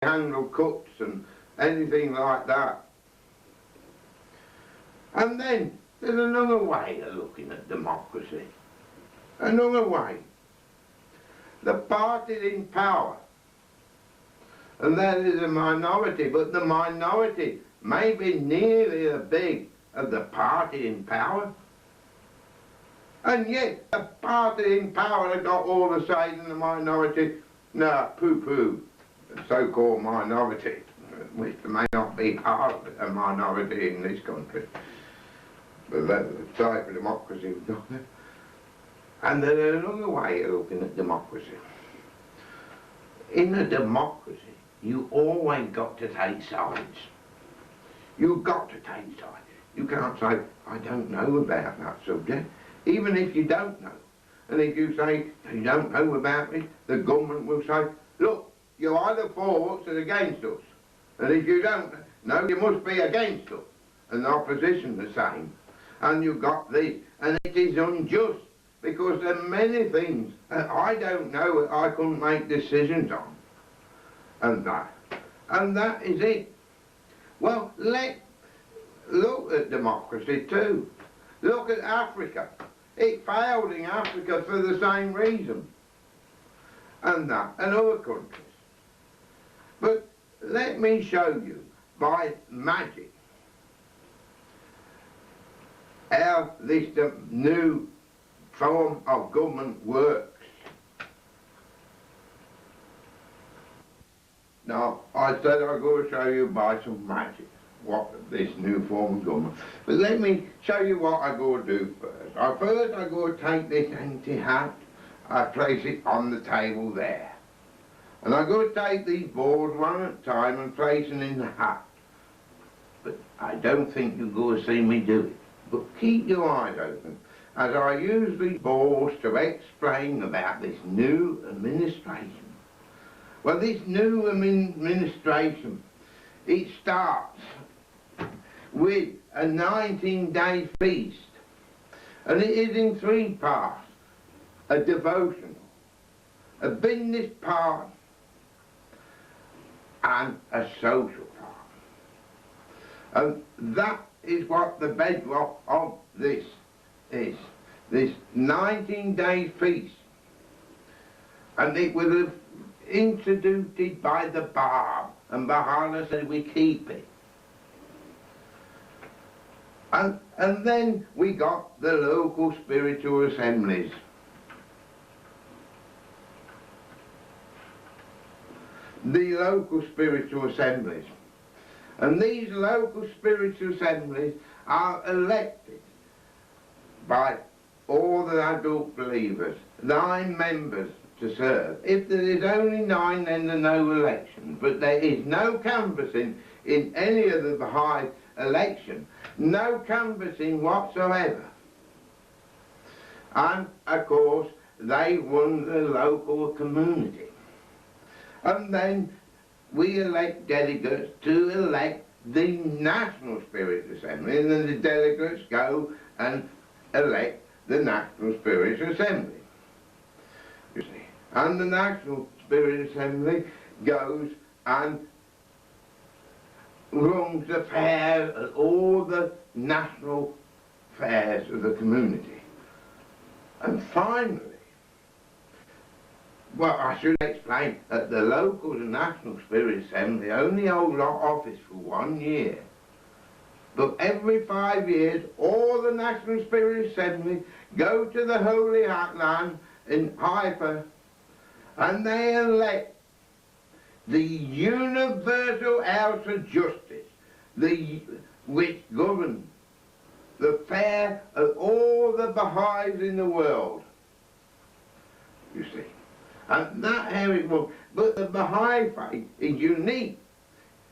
handle cuts and anything like that. And then there's another way of looking at democracy. Another way. The party in power, and that is a minority, but the minority may be nearly as big as the party in power. And yet the party in power have got all the say in the minority. No, pooh-pooh, the so-called minority, which may not be part of a minority in this country. But that's the type of democracy we've got there. And there's another way of looking at democracy. In a democracy, you always got to take sides. You've got to take sides. You can't say, I don't know about that subject, even if you don't know. And if you say, you don't know about it, the government will say, look, you're either for us or against us. And if you don't know, you must be against us. And the opposition the same. And you've got this. And it is unjust, because there are many things that I don't know, that I couldn't make decisions on. And that is it. Well, let's look at democracy too. Look at Africa. It failed in Africa for the same reason. And other countries. But let me show you, by magic, how this new form of government works. Now, I said I'm going to show you by some magic what this new form of government. But let me show you what I go to do first. First I go to take this empty hat, I place it on the table there. And I go to take these balls one at a time and place them in the hat. But I don't think you're going to see me do it. But keep your eyes open as I use these balls to explain about this new administration. Well, this new administration, it starts with a 19-day feast, and it is in three parts: a devotional, a business part, and a social part. And that is what the bedrock of this is, this 19-day feast. And it was introduced by the Baha'i, and Baha'i said we keep it. And then we got the local spiritual assemblies. The local spiritual assemblies. And these local spiritual assemblies are elected by all the adult believers, 9 members to serve. If there is only 9, then there are no elections. But there is no canvassing in any of the Baha'i election. No canvassing whatsoever. And, of course, they run the local community. And then we elect delegates to elect the National Spirit Assembly, and then the delegates go and elect the National Spirit Assembly. You see. And the National Spirit Assembly goes and runs the fairs at all the national fairs of the community. And finally, well, I should explain that the local and National Spirit Assembly only hold office for 1 year. But every 5 years, all the National Spirit Assembly go to the Holy Land in Haifa, and they elect the Universal House of Justice, which governs the fair of all the Baha'is in the world, you see. And that's how it works. But the Baha'i faith is unique.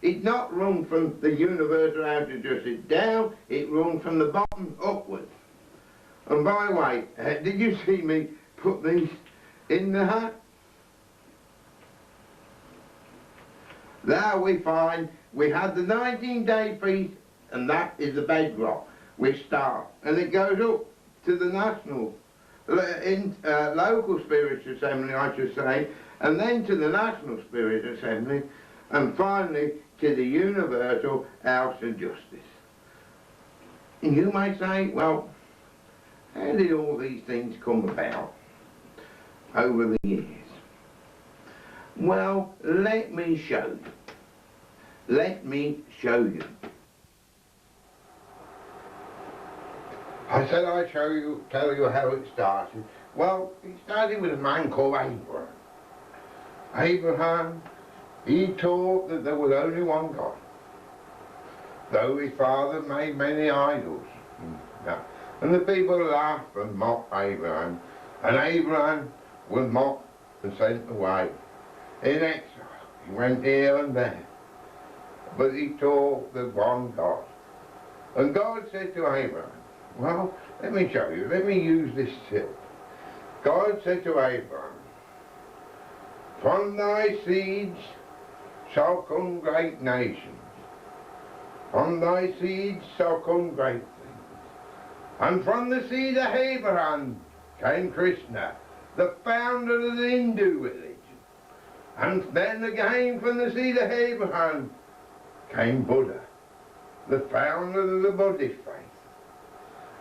It's not run from the Universal House of Justice down, it runs from the bottom upwards. And by the way, did you see me put these in the hat? There we find we had the 19-day feast, and that is the bedrock. We start, and it goes up to the national, local Spirit Assembly, I should say, and then to the National Spirit Assembly, and finally to the universal house of justice. And you may say, well, how did all these things come about over the years? Well, let me show you. Let me show you. I said I'd tell you how it started. Well, it started with a man called Abraham. Abraham, he taught that there was only one God, though his father made many idols. And the people laughed and mocked Abraham, and Abraham was mocked and sent away in exile. He went here and there, but he taught the one God. And God said to Abraham, well, let me show you, let me use this tip. God said to Abraham, from thy seeds shall come great nations. From thy seeds shall come great things. And from the seed of Abraham came Krishna, the founder of the Hindu religion. And then again from the seed of Abraham came Buddha, the founder of the Buddhist faith.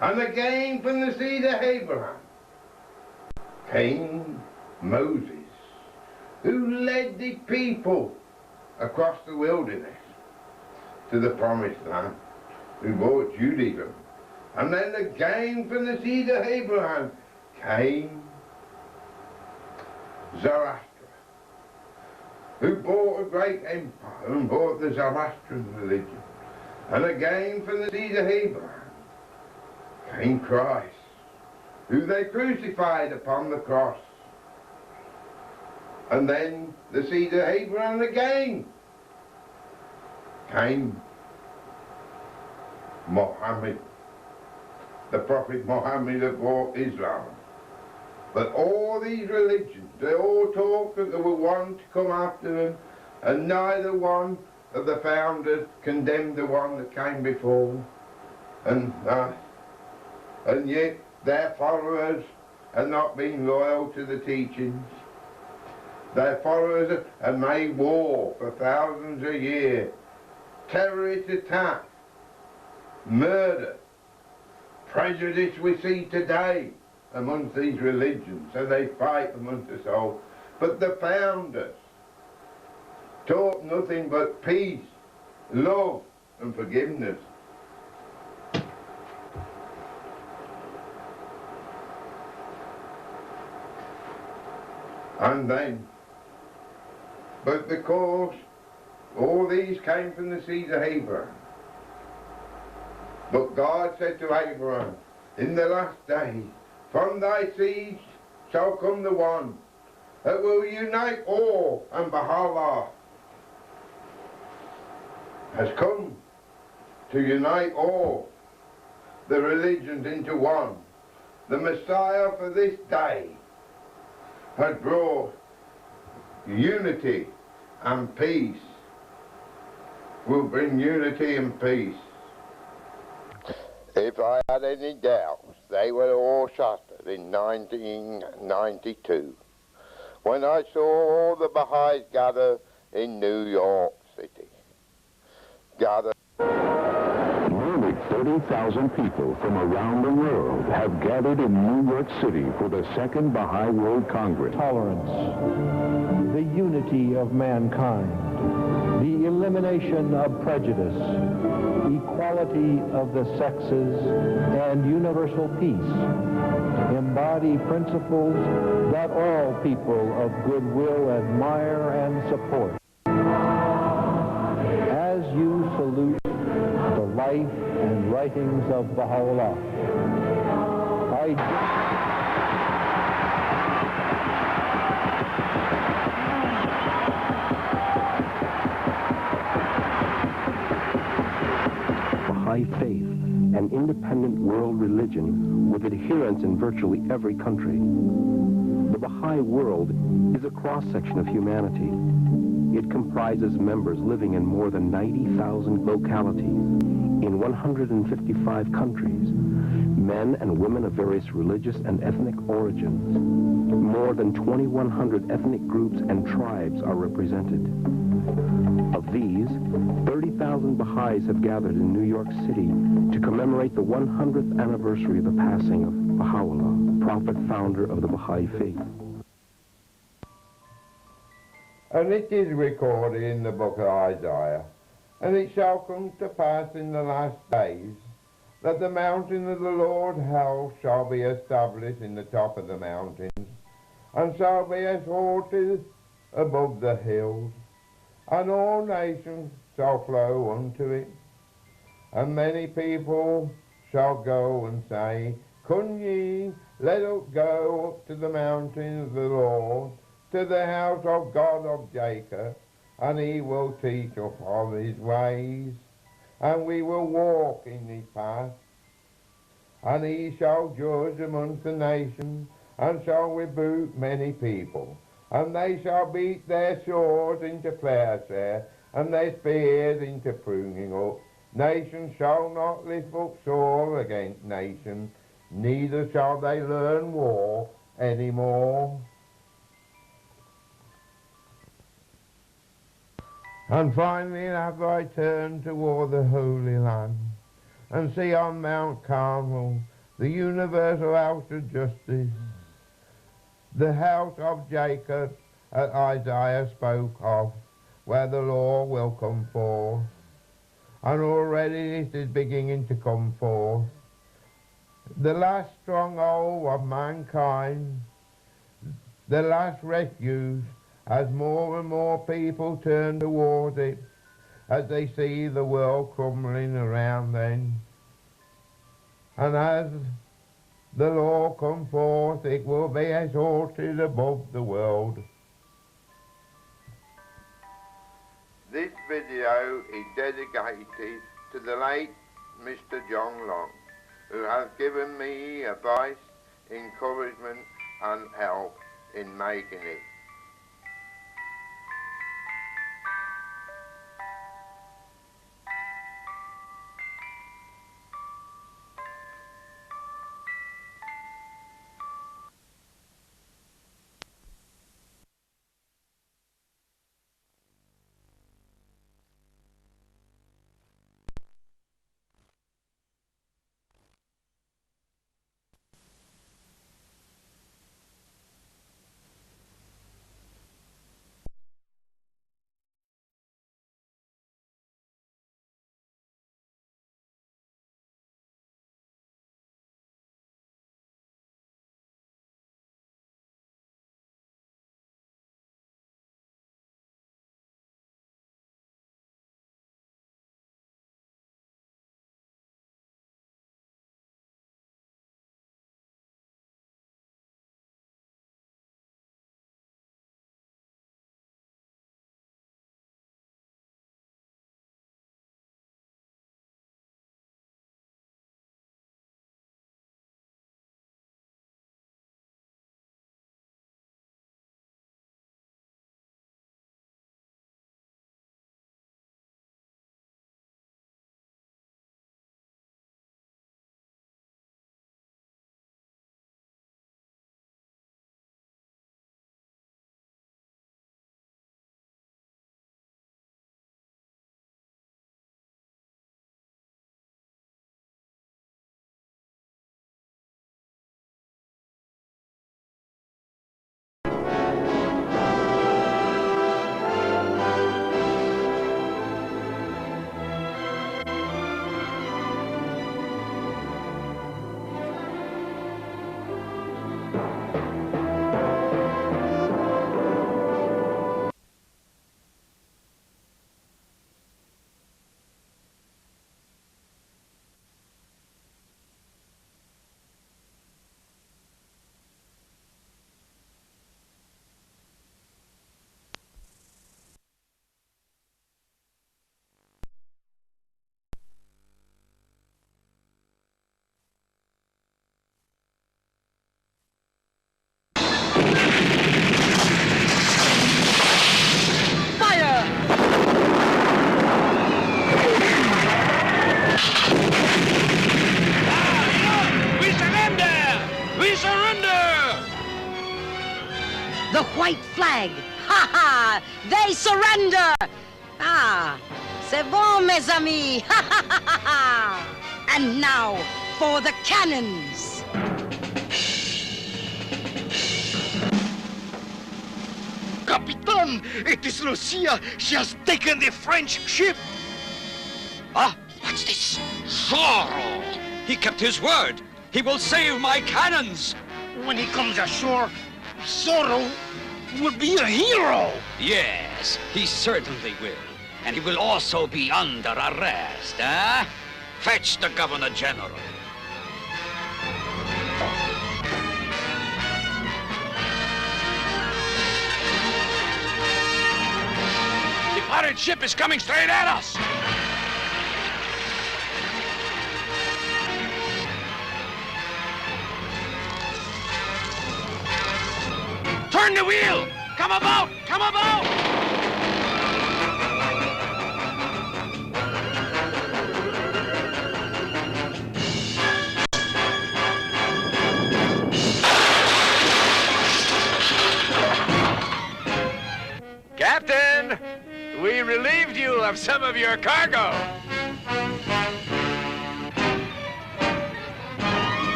And again from the seed of Abraham came Moses, who led the people across the wilderness to the promised land, who brought Judaism. And then again from the seed of Abraham came Zoroaster, who brought a great empire and brought the Zoroastrian religion. And again from the seed of Abraham came Christ, who they crucified upon the cross. And then the seed of Abraham again came Muhammad, the Prophet Muhammad that brought Islam. But all these religions, they all talked that there were one to come after them, and neither one of the founders condemned the one that came before. And yet their followers had not been loyal to the teachings. Their followers had made war for thousands a year, terrorist attacks, murder, prejudice we see today amongst these religions, so they fight amongst us all. But the founders taught nothing but peace, love and forgiveness. And then, but because all these came from the seed of Abraham, but God said to Abraham, in the last day, from thy seeds shall come the one that will unite all, and Baha'i has come to unite all the religions into one. The Messiah for this day has brought unity and peace, will bring unity and peace. If I had any doubts, they were all shattered in 1992, when I saw all the Baha'is gather in New York City. Nearly 30,000 people from around the world have gathered in New York City for the Second Baha'i World Congress. Tolerance, the unity of mankind, the elimination of prejudice, equality of the sexes, and universal peace embody principles that all people of goodwill admire and support. As you salute the life and writings of Baha'u'llah, Baha'i faith, an independent world religion with adherents in virtually every country. The Baha'i world is a cross-section of humanity. It comprises members living in more than 90,000 localities in 155 countries, men and women of various religious and ethnic origins. More than 2,100 ethnic groups and tribes are represented. 30,000 Baha'is have gathered in New York City to commemorate the 100th anniversary of the passing of Baha'u'llah, prophet founder of the Baha'i faith. And it is recorded in the book of Isaiah, and it shall come to pass in the last days that the mountain of the Lord house shall be established in the top of the mountains, and shall be exalted above the hills, and all nations shall flow unto it. And many people shall go and say, Come ye, let us go up to the mountain of the Lord, to the house of God of Jacob, and he will teach us of his ways, and we will walk in his path. And he shall judge amongst the nations, and shall rebuke many people. And they shall beat their swords into plowshare, and their spears into pruning up. Nation shall not lift up sword against nation, neither shall they learn war any more. And finally have I turned toward the Holy Land, and see on Mount Carmel the universal house of justice, the house of Jacob that Isaiah spoke of, where the law will come forth. And already it is beginning to come forth. The last stronghold of mankind, the last refuge, as more and more people turn towards it, as they see the world crumbling around them. And as the law come forth, it will be exalted above the world. This video is dedicated to the late Mr. John Long, who has given me advice, encouragement and help in making it. The white flag! Ha ha! They surrender! Ah, C'est bon, mes amis! And now, for the cannons! Capitan, it is Lucia. She has taken the French ship. Ah, what's this? Zorro! He kept his word. He will save my cannons. When he comes ashore, Zorro will be a hero. Yes, he certainly will. And he will also be under arrest, eh? Fetch the Governor General. The pirate ship is coming straight at us. Turn the wheel! Come about! Come about! Captain, we relieved you of some of your cargo.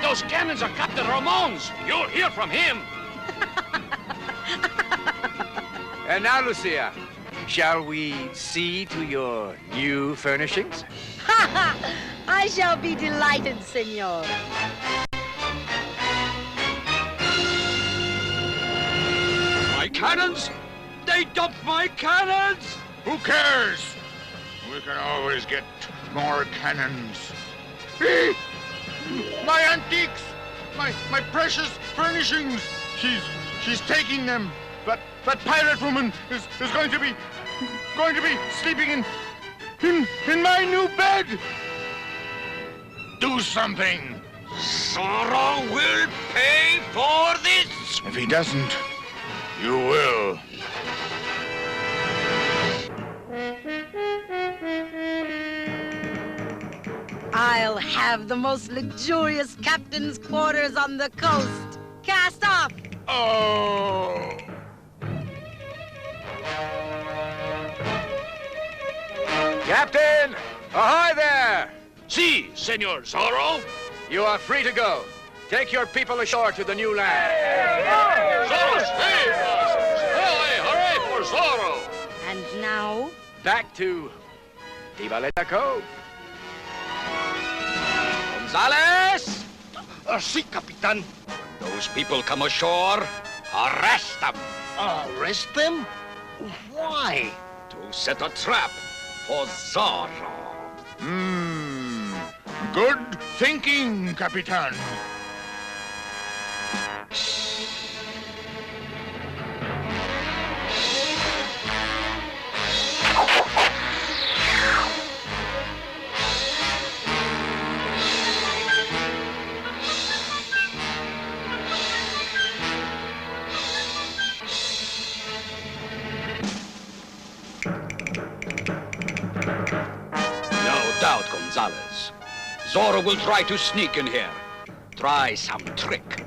Those cannons are Captain Ramon's. You'll hear from him. And now, Lucia, shall we see to your new furnishings? I shall be delighted, senor. My cannons? They dumped my cannons! Who cares? We can always get more cannons. Eh? My antiques! My precious furnishings! She's taking them. That pirate woman is going to be sleeping in my new bed! Do something! Zorro will pay for this! If he doesn't, you will. I'll have the most luxurious captain's quarters on the coast. Cast off! Oh! Captain, ahoy there! Si, Senor Zorro. You are free to go. Take your people ashore to the new land. Zorro, save us! Hooray for Zorro! And now? Back to Divaleta Cove. Gonzales! Si, Capitan. Those people come ashore. Arrest them. Arrest them? Why? To set a trap for Zorro. Good thinking, Capitan. No doubt, Gonzales. Zorro will try to sneak in here. Try some trick.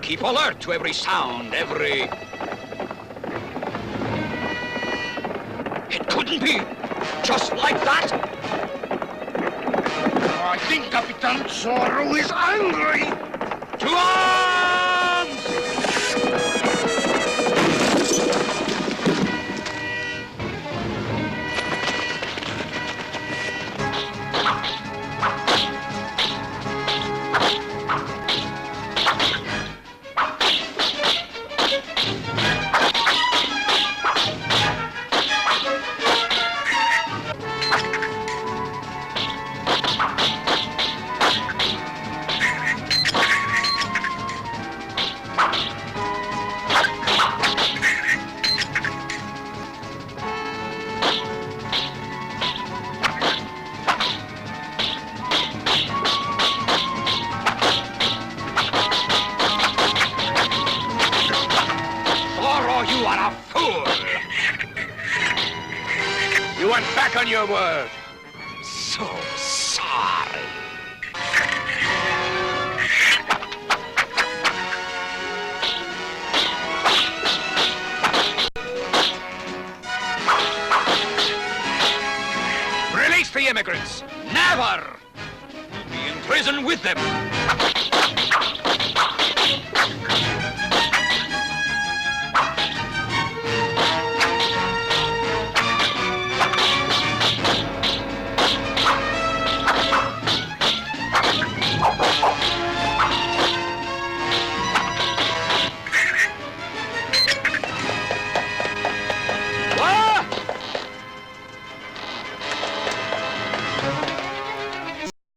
Keep alert to every sound, every... It couldn't be. Just like that. I think Capitan Zorro is angry. To arms! You are a fool! You went back on your word. So sorry. against the immigrants. Never! We'll be in prison with them.